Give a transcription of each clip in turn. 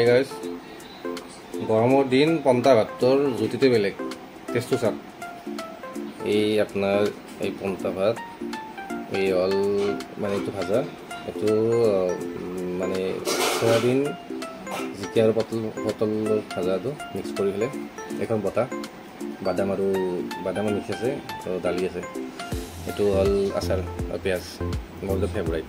guys গৰমৰ দিন পন্তা ভাতৰ জুতিতে বেলেগ টেষ্টটো চাওক এই আপোনাৰ এই পন্তা ভাত এই হল মানে এইটো ভাজা এইটো মানে সয়াবিন জিকা আৰু পটল ভাজাটো মিক্স কৰি পেলাই এখন বটা বাদাম আৰু মিক্স আছে আৰু দালি আছে এইটো হল আচাৰ আৰু পিঁয়াজ মোৰ ফেভৰাইট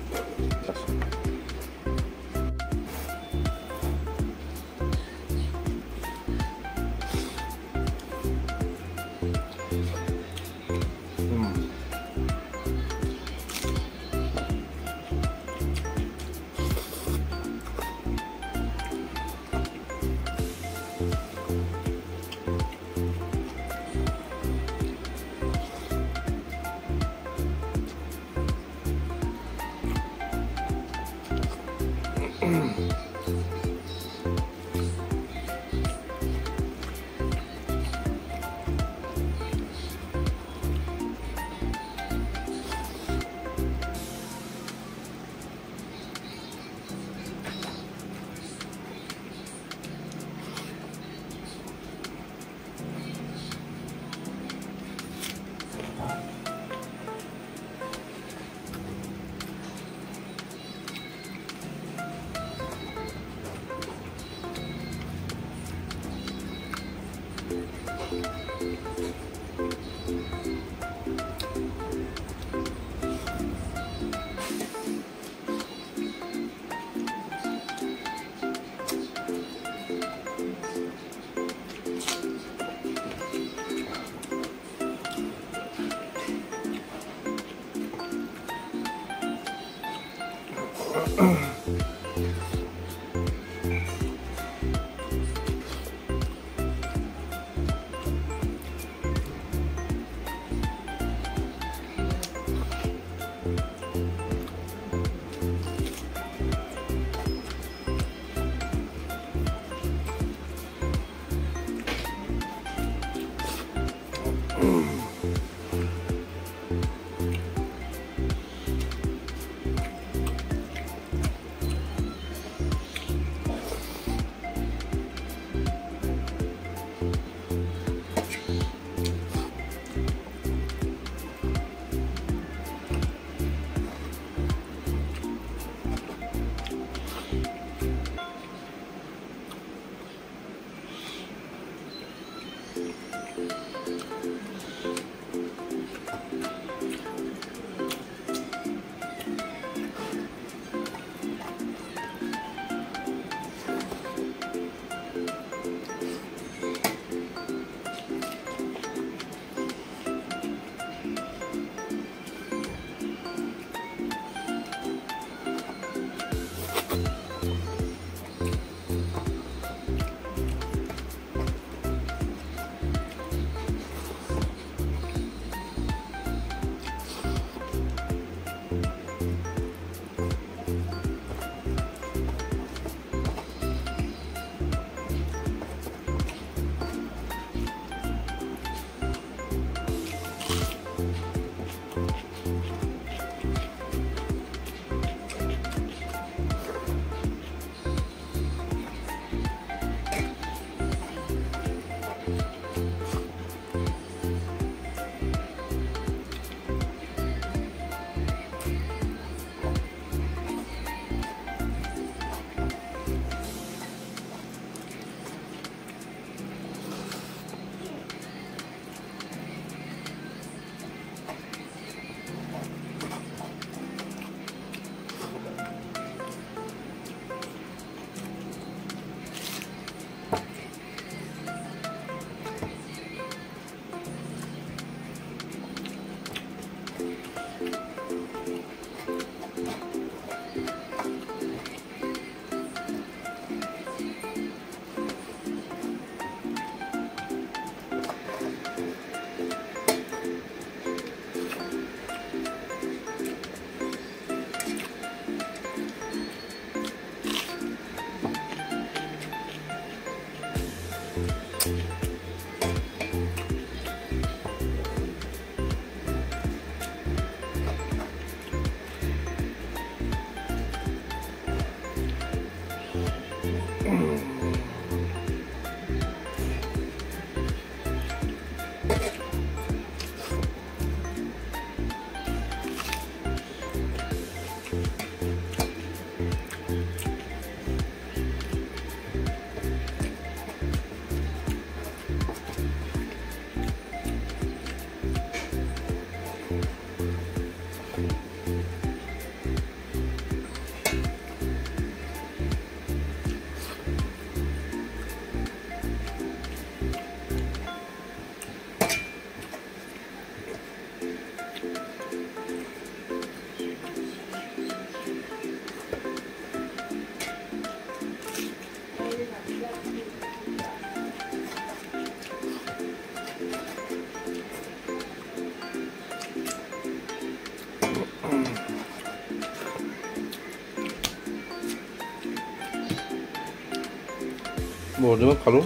বহুত দিনত খালোঁ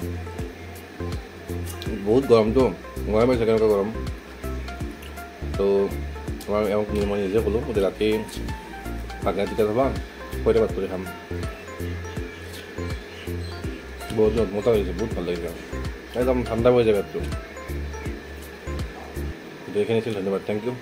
বহুত গৰমটো গৰম পাইছে কেনেকুৱা গৰম তো আমাৰ এওঁক মই নিজে ক'লোঁ যে ৰাতি ভাগা তেতিয়া থবা পইতা ভাত কৰি খাম বহুত দিনত মজা লাগিছে বহুত ভাল লাগিছে একদম ঠাণ্ডা হৈ যায় পেটটো এইখিনি আছিল ধন্যবাদ থেংক ইউ